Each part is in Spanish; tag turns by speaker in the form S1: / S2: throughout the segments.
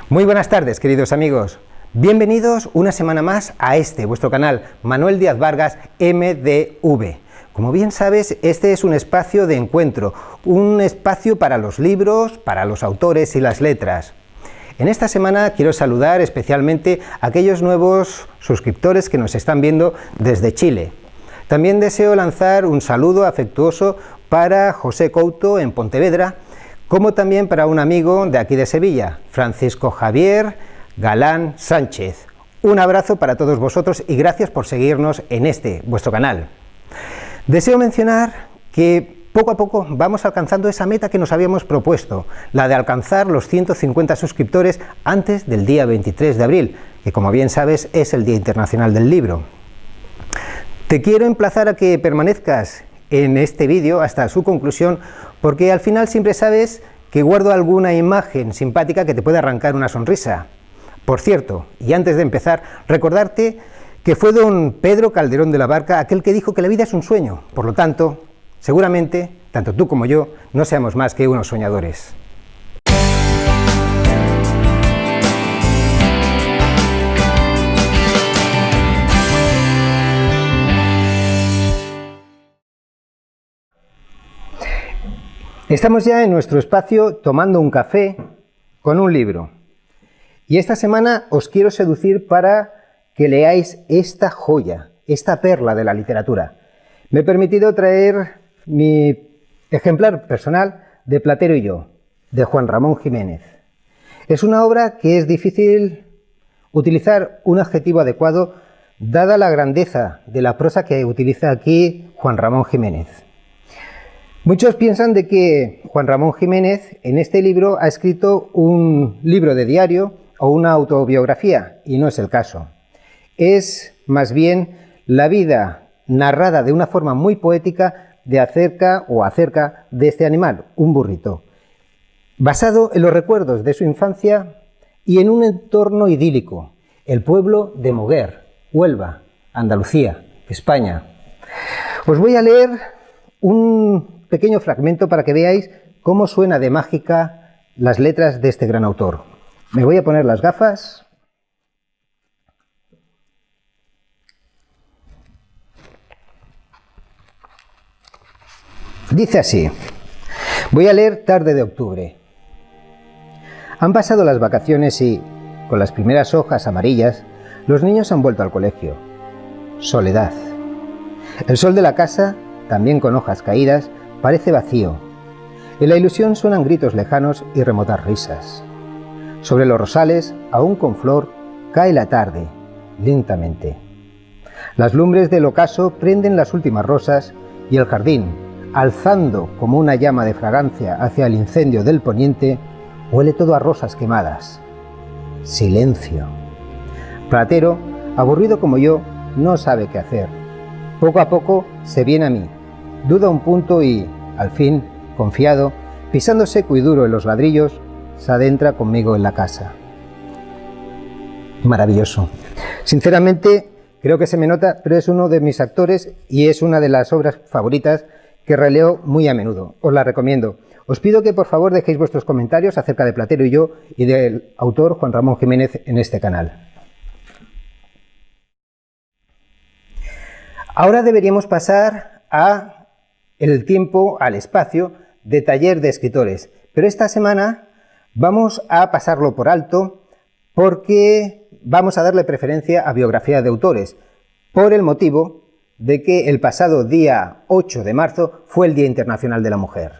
S1: Muy buenas tardes, queridos amigos. Bienvenidos una semana más a vuestro canal, Manuel Díaz Vargas MDV. Como bien sabes, este es un espacio de encuentro, un espacio para los libros, para los autores y las letras. En esta semana quiero saludar especialmente a aquellos nuevos suscriptores que nos están viendo desde Chile. También deseo lanzar un saludo afectuoso para José Couto en Pontevedra, como también para un amigo de aquí de Sevilla, Francisco Javier Galán Sánchez. Un abrazo para todos vosotros y gracias por seguirnos en vuestro canal. Deseo mencionar que poco a poco vamos alcanzando esa meta que nos habíamos propuesto, la de alcanzar los 150 suscriptores antes del día 23 de abril, que como bien sabes es el Día Internacional del Libro. Te quiero emplazar a que permanezcas en este vídeo hasta su conclusión, porque al final siempre sabes que guardo alguna imagen simpática que te puede arrancar una sonrisa. Por cierto, y antes de empezar, recordarte que fue don Pedro Calderón de la Barca aquel que dijo que la vida es un sueño. Por lo tanto, seguramente, tanto tú como yo, no seamos más que unos soñadores. Estamos ya en nuestro espacio tomando un café con un libro. Y esta semana os quiero seducir para que leáis esta joya, esta perla de la literatura. Me he permitido traer mi ejemplar personal de Platero y yo, de Juan Ramón Jiménez. Es una obra que es difícil utilizar un adjetivo adecuado, dada la grandeza de la prosa que utiliza aquí Juan Ramón Jiménez. Muchos piensan de que Juan Ramón Jiménez en este libro ha escrito un libro de diario o una autobiografía, y no es el caso. Es más bien la vida narrada de una forma muy poética acerca de este animal, un burrito, basado en los recuerdos de su infancia y en un entorno idílico, el pueblo de Moguer, Huelva, Andalucía, España. Os voy a leer un pequeño fragmento para que veáis cómo suena de mágica las letras de este gran autor. Me voy a poner las gafas. Dice así, voy a leer Tarde de octubre. Han pasado las vacaciones y, con las primeras hojas amarillas, los niños han vuelto al colegio. Soledad. El sol de la casa, también con hojas caídas, parece vacío. En la ilusión suenan gritos lejanos y remotas risas. Sobre los rosales, aún con flor, cae la tarde, lentamente. Las lumbres del ocaso prenden las últimas rosas y el jardín, alzando como una llama de fragancia hacia el incendio del poniente, huele todo a rosas quemadas. Silencio. Platero, aburrido como yo, no sabe qué hacer. Poco a poco se viene a mí. Duda un punto y, al fin, confiado, pisando seco y duro en los ladrillos, se adentra conmigo en la casa. Maravilloso. Sinceramente, creo que se me nota, pero es uno de mis actores y es una de las obras favoritas que releo muy a menudo. Os la recomiendo. Os pido que por favor dejéis vuestros comentarios acerca de Platero y yo y del autor Juan Ramón Jiménez en este canal. Ahora deberíamos pasar al espacio de taller de escritores, pero esta semana vamos a pasarlo por alto porque vamos a darle preferencia a biografía de autores, por el motivo de que el pasado día 8 de marzo fue el Día Internacional de la Mujer.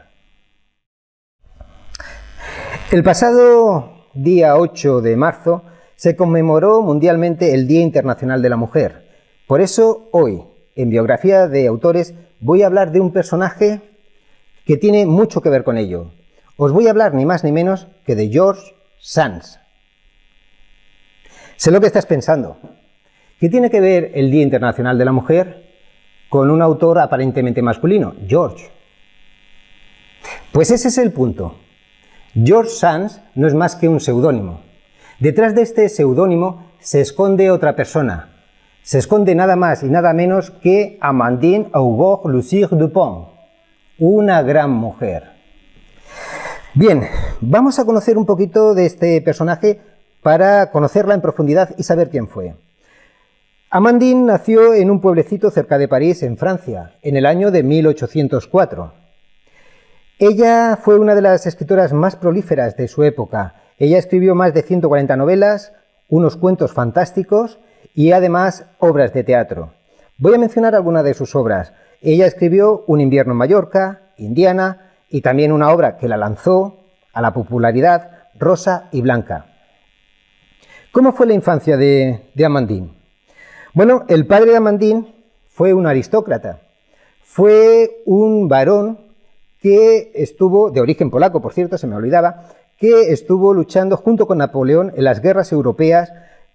S1: El pasado día 8 de marzo se conmemoró mundialmente el Día Internacional de la Mujer. Por eso hoy, en biografía de autores, voy a hablar de un personaje que tiene mucho que ver con ello. Os voy a hablar ni más ni menos que de George Sand. Sé lo que estás pensando. ¿Qué tiene que ver el Día Internacional de la Mujer con un autor aparentemente masculino, George? Pues ese es el punto. George Sand no es más que un seudónimo. Detrás de este seudónimo se esconde otra persona. Se esconde nada más y nada menos que Amandine Auguste Lucier Dupont, una gran mujer. Bien, vamos a conocer un poquito de este personaje para conocerla en profundidad y saber quién fue. Amandine nació en un pueblecito cerca de París, en Francia, en el año de 1804. Ella fue una de las escritoras más prolíferas de su época. Ella escribió más de 140 novelas, unos cuentos fantásticos y además obras de teatro. Voy a mencionar algunas de sus obras. Ella escribió Un invierno en Mallorca, Indiana y también una obra que la lanzó a la popularidad, Rosa y Blanca. ¿Cómo fue la infancia de Amandine? Bueno, el padre de Amandine fue un aristócrata. Fue un varón que estuvo, de origen polaco, por cierto, se me olvidaba, que estuvo luchando junto con Napoleón en las guerras europeas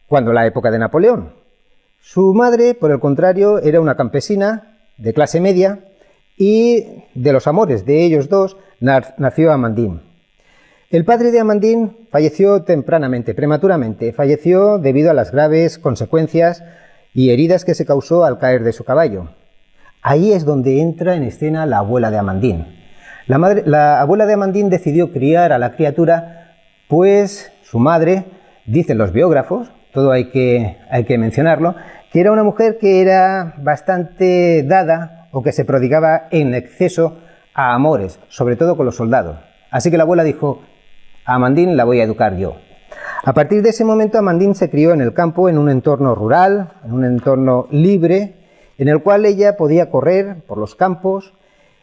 S1: cuando la época de Napoleón. Su madre, por el contrario, era una campesina de clase media y de los amores de ellos dos nació Amandine. El padre de Amandine falleció tempranamente, prematuramente, falleció debido a las graves consecuencias y heridas que se causó al caer de su caballo. Ahí es donde entra en escena la abuela de Amandine. La abuela de Amandine decidió criar a la criatura, pues su madre, dicen los biógrafos, todo hay que mencionarlo, que era una mujer que era bastante dada o que se prodigaba en exceso a amores, sobre todo con los soldados. Así que la abuela dijo, a Amandine la voy a educar yo. A partir de ese momento Amandine se crió en el campo, en un entorno rural, en un entorno libre, en el cual ella podía correr por los campos,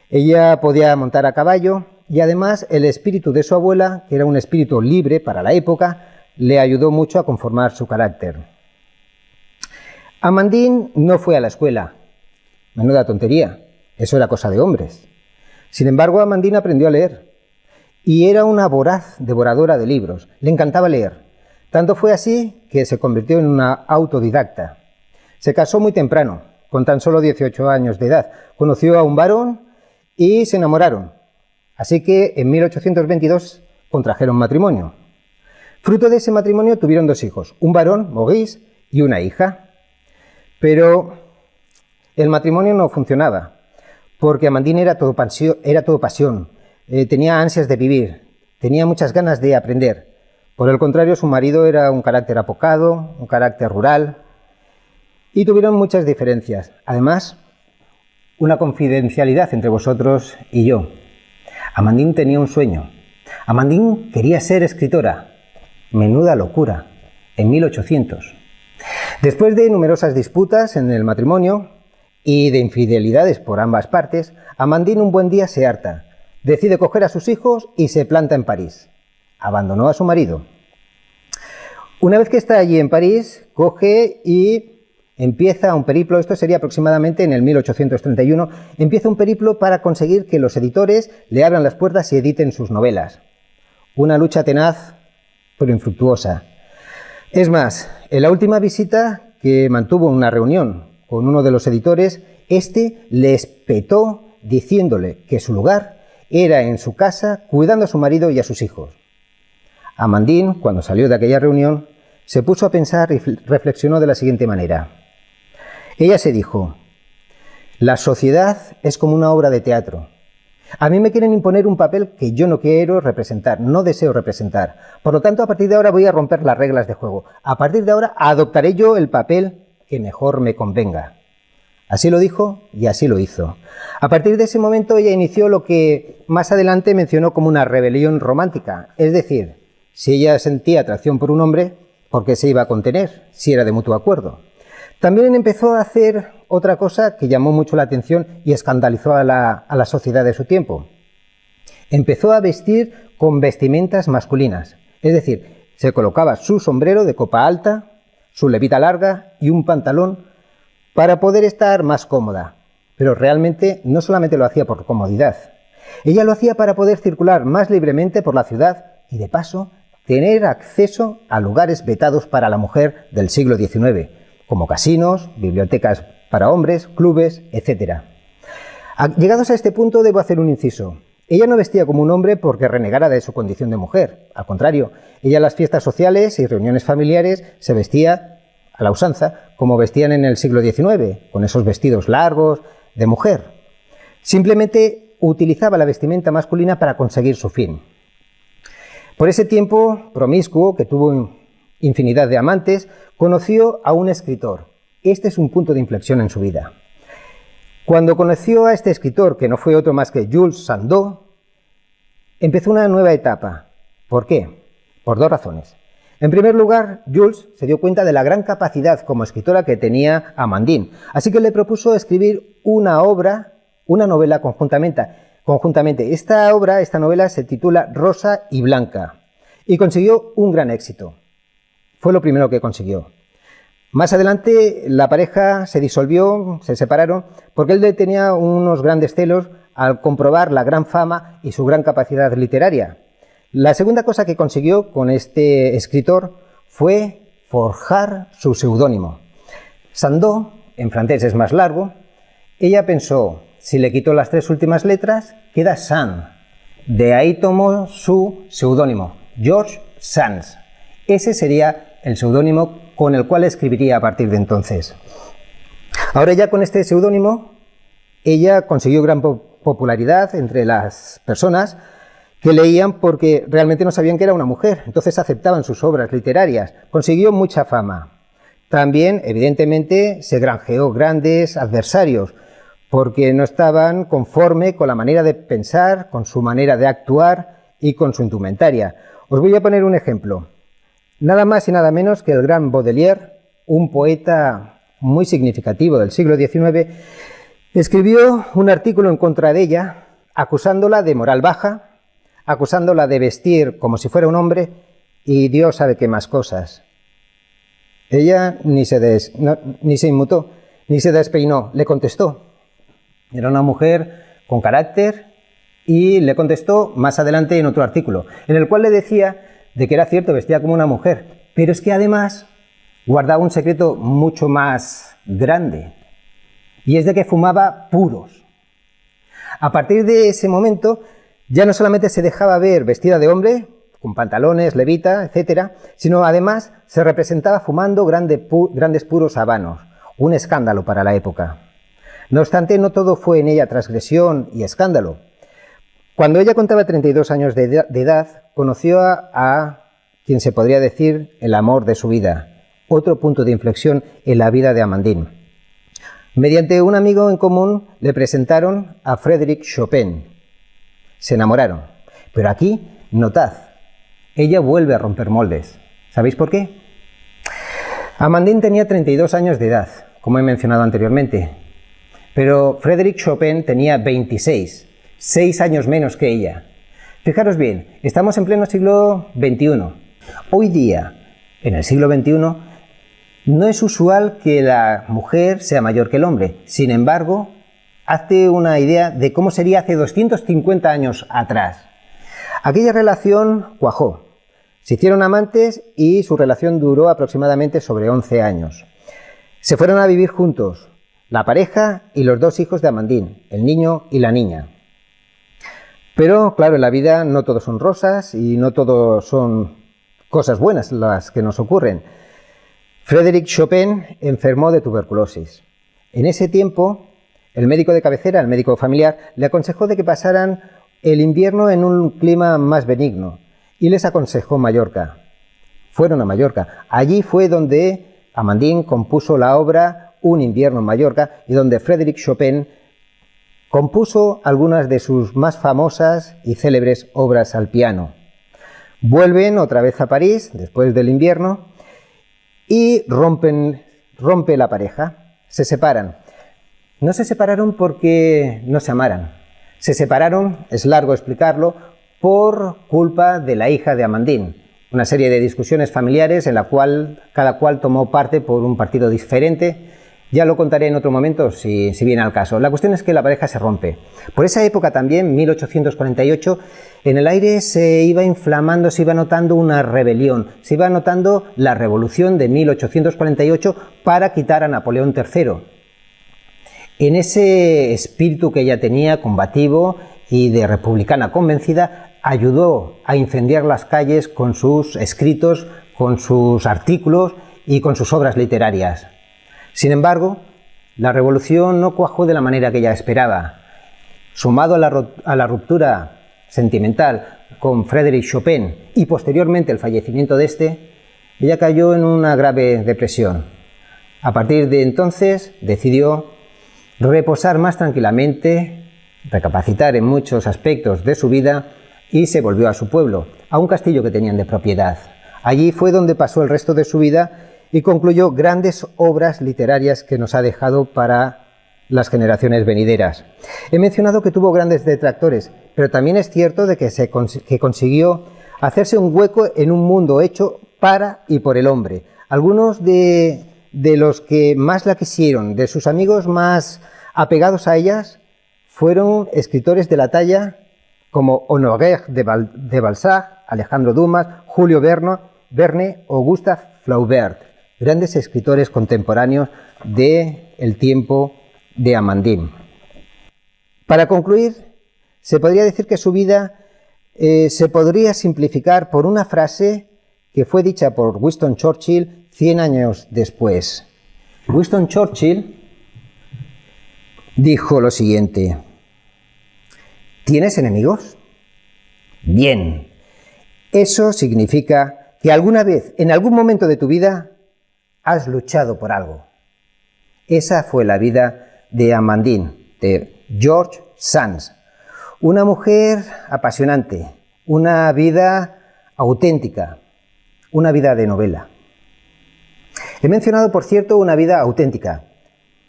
S1: ella podía montar a caballo y además el espíritu de su abuela, que era un espíritu libre para la época, le ayudó mucho a conformar su carácter. Amandine no fue a la escuela. Menuda tontería, eso era cosa de hombres. Sin embargo, Amandine aprendió a leer y era una voraz devoradora de libros. Le encantaba leer. Tanto fue así que se convirtió en una autodidacta. Se casó muy temprano, con tan solo 18 años de edad. Conoció a un varón y se enamoraron. Así que en 1822 contrajeron matrimonio. Fruto de ese matrimonio tuvieron dos hijos, un varón, Maurice, y una hija. Pero el matrimonio no funcionaba, porque Amandine era todo pasión, tenía ansias de vivir, tenía muchas ganas de aprender. Por el contrario, su marido era un carácter apocado, un carácter rural, y tuvieron muchas diferencias. Además, una confidencialidad entre vosotros y yo. Amandine tenía un sueño. Amandine quería ser escritora. Menuda locura. En 1800. Después de numerosas disputas en el matrimonio y de infidelidades por ambas partes, Amandine un buen día se harta. Decide coger a sus hijos y se planta en París. Abandonó a su marido. Una vez que está allí en París, coge y empieza un periplo, esto sería aproximadamente en el 1831, empieza un periplo para conseguir que los editores le abran las puertas y editen sus novelas. Una lucha tenaz, pero infructuosa. Es más, en la última visita que mantuvo una reunión con uno de los editores, este le espetó diciéndole que su lugar era en su casa cuidando a su marido y a sus hijos. Amandine, cuando salió de aquella reunión, se puso a pensar y reflexionó de la siguiente manera. Ella se dijo, la sociedad es como una obra de teatro. A mí me quieren imponer un papel que yo no quiero representar, no deseo representar. Por lo tanto, a partir de ahora voy a romper las reglas de juego. A partir de ahora adoptaré yo el papel que mejor me convenga. Así lo dijo y así lo hizo. A partir de ese momento ella inició lo que más adelante mencionó como una rebelión romántica. Es decir, si ella sentía atracción por un hombre, ¿por qué se iba a contener si era de mutuo acuerdo? También empezó a hacer otra cosa que llamó mucho la atención y escandalizó a la sociedad de su tiempo. Empezó a vestir con vestimentas masculinas, es decir, se colocaba su sombrero de copa alta, su levita larga y un pantalón para poder estar más cómoda. Pero realmente no solamente lo hacía por comodidad, ella lo hacía para poder circular más libremente por la ciudad y de paso tener acceso a lugares vetados para la mujer del siglo XIX, como casinos, bibliotecas para hombres, clubes, etc. Llegados a este punto debo hacer un inciso. Ella no vestía como un hombre porque renegara de su condición de mujer. Al contrario, ella en las fiestas sociales y reuniones familiares se vestía a la usanza como vestían en el siglo XIX, con esos vestidos largos de mujer. Simplemente utilizaba la vestimenta masculina para conseguir su fin. Por ese tiempo promiscuo que tuvo infinidad de amantes, conoció a un escritor. Este es un punto de inflexión en su vida. Cuando conoció a este escritor, que no fue otro más que Jules Sandeau, empezó una nueva etapa. ¿Por qué? Por dos razones. En primer lugar, Jules se dio cuenta de la gran capacidad como escritora que tenía Amandine, así que le propuso escribir una novela conjuntamente. Esta novela se titula Rosa y Blanca y consiguió un gran éxito. Fue lo primero que consiguió. Más adelante la pareja se disolvió, se separaron, porque él tenía unos grandes celos al comprobar la gran fama y su gran capacidad literaria. La segunda cosa que consiguió con este escritor fue forjar su seudónimo. Sandeau, en francés es más largo, ella pensó, si le quito las 3 últimas letras, queda Sand. De ahí tomó su seudónimo, Georges Sand. Ese sería el seudónimo con el cual escribiría a partir de entonces. Ahora ya con este seudónimo, ella consiguió gran popularidad entre las personas que leían porque realmente no sabían que era una mujer, entonces aceptaban sus obras literarias. Consiguió mucha fama. También, evidentemente, se granjeó grandes adversarios porque no estaban conforme con la manera de pensar, con su manera de actuar y con su indumentaria. Os voy a poner un ejemplo. Nada más y nada menos que el gran Baudelaire, un poeta muy significativo del siglo XIX, escribió un artículo en contra de ella, acusándola de moral baja, acusándola de vestir como si fuera un hombre y Dios sabe qué más cosas. Ella ni se inmutó, ni se despeinó, le contestó. Era una mujer con carácter y le contestó más adelante en otro artículo, en el cual le decía de que era cierto, vestía como una mujer, pero es que además guardaba un secreto mucho más grande, y es de que fumaba puros. A partir de ese momento, ya no solamente se dejaba ver vestida de hombre, con pantalones, levita, etc., sino además se representaba fumando grandes puros habanos, un escándalo para la época. No obstante, no todo fue en ella transgresión y escándalo. Cuando ella contaba 32 años de edad, conoció a quien se podría decir el amor de su vida, otro punto de inflexión en la vida de Amandine. Mediante un amigo en común le presentaron a Frédéric Chopin. Se enamoraron. Pero aquí, notad, ella vuelve a romper moldes. ¿Sabéis por qué? Amandine tenía 32 años de edad, como he mencionado anteriormente, pero Frédéric Chopin tenía 26, 6 años menos que ella. Fijaros bien, estamos en pleno siglo XXI. Hoy día, en el siglo XXI, no es usual que la mujer sea mayor que el hombre. Sin embargo, hazte una idea de cómo sería hace 250 años atrás. Aquella relación cuajó. Se hicieron amantes y su relación duró aproximadamente sobre 11 años. Se fueron a vivir juntos, la pareja y los 2 hijos de Amandine, el niño y la niña. Pero, claro, en la vida no todo son rosas y no todo son cosas buenas las que nos ocurren. Frédéric Chopin enfermó de tuberculosis. En ese tiempo, el médico de cabecera, el médico familiar, le aconsejó de que pasaran el invierno en un clima más benigno y les aconsejó Mallorca. Fueron a Mallorca. Allí fue donde Amandine compuso la obra Un invierno en Mallorca y donde Frédéric Chopin compuso algunas de sus más famosas y célebres obras al piano. Vuelven otra vez a París después del invierno y rompe la pareja, se separan. No se separaron porque no se amaran, se separaron, es largo explicarlo, por culpa de la hija de Amandine, una serie de discusiones familiares en la cual cada cual tomó parte por un partido diferente. Ya lo contaré en otro momento si viene al caso. La cuestión es que la pareja se rompe. Por esa época también, 1848, en el aire se iba inflamando, se iba notando una rebelión, se iba notando la revolución de 1848 para quitar a Napoleón III. En ese espíritu que ella tenía, combativo y de republicana convencida, ayudó a incendiar las calles con sus escritos, con sus artículos y con sus obras literarias. Sin embargo, la revolución no cuajó de la manera que ella esperaba. Sumado a la ruptura sentimental con Frédéric Chopin y posteriormente el fallecimiento de este, ella cayó en una grave depresión. A partir de entonces decidió reposar más tranquilamente, recapacitar en muchos aspectos de su vida y se volvió a su pueblo, a un castillo que tenían de propiedad. Allí fue donde pasó el resto de su vida y concluyó grandes obras literarias que nos ha dejado para las generaciones venideras. He mencionado que tuvo grandes detractores, pero también es cierto de que consiguió hacerse un hueco en un mundo hecho para y por el hombre. Algunos de los que más la quisieron, de sus amigos más apegados a ellas, fueron escritores de la talla como Honoré de Balzac, Alejandro Dumas, Julio Verne o Gustave Flaubert, grandes escritores contemporáneos del tiempo de Amandine. Para concluir, se podría decir que su vida se podría simplificar por una frase que fue dicha por Winston Churchill 100 años después. Winston Churchill dijo lo siguiente: ¿tienes enemigos? Bien, eso significa que alguna vez, en algún momento de tu vida, has luchado por algo. Esa fue la vida de Amandine, de George Sand, una mujer apasionante, una vida auténtica, una vida de novela. He mencionado, por cierto, una vida auténtica.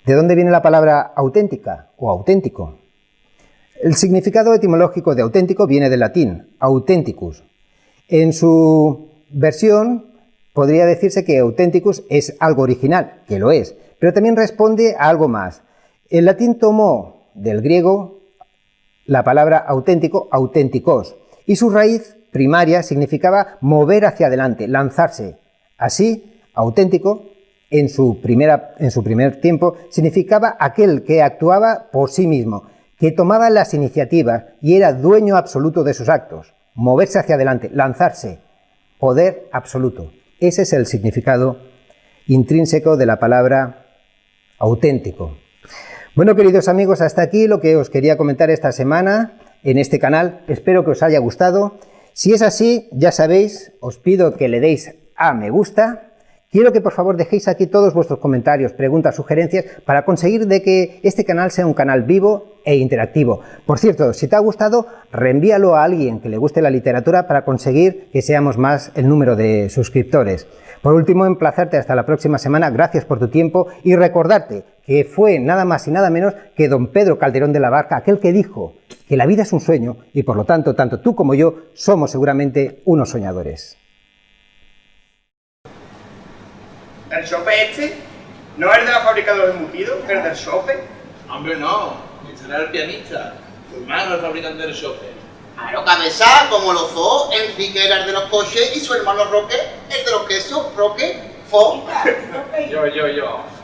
S1: ¿De dónde viene la palabra auténtica o auténtico? El significado etimológico de auténtico viene del latín, authenticus. En su versión podría decirse que authenticus es algo original, que lo es, pero también responde a algo más. El latín tomó del griego la palabra auténtico, auténticos, y su raíz primaria significaba mover hacia adelante, lanzarse. Así, auténtico, en su primer tiempo, significaba aquel que actuaba por sí mismo, que tomaba las iniciativas y era dueño absoluto de sus actos. Moverse hacia adelante, lanzarse, poder absoluto. Ese es el significado intrínseco de la palabra auténtico. Bueno, queridos amigos, hasta aquí lo que os quería comentar esta semana en este canal. Espero que os haya gustado. Si es así, ya sabéis, os pido que le deis a me gusta. Quiero que por favor dejéis aquí todos vuestros comentarios, preguntas, sugerencias para conseguir de que este canal sea un canal vivo e interactivo. Por cierto, si te ha gustado, reenvíalo a alguien que le guste la literatura para conseguir que seamos más el número de suscriptores. Por último, emplazarte hasta la próxima semana. Gracias por tu tiempo y recordarte que fue nada más y nada menos que don Pedro Calderón de la Barca aquel que dijo que la vida es un sueño y por lo tanto, tanto tú como yo somos seguramente unos soñadores.
S2: ¿El chope este? ¿No es de la fábrica de los embutidos? ¿Es del chope?
S3: Hombre, no. Este era el pianista. Su hermano el fabricante del chope.
S4: Claro, cabeza, como los dos, Enrique era el de los coches y su hermano Roque, el de los quesos, Roque, Fo.
S3: Yo.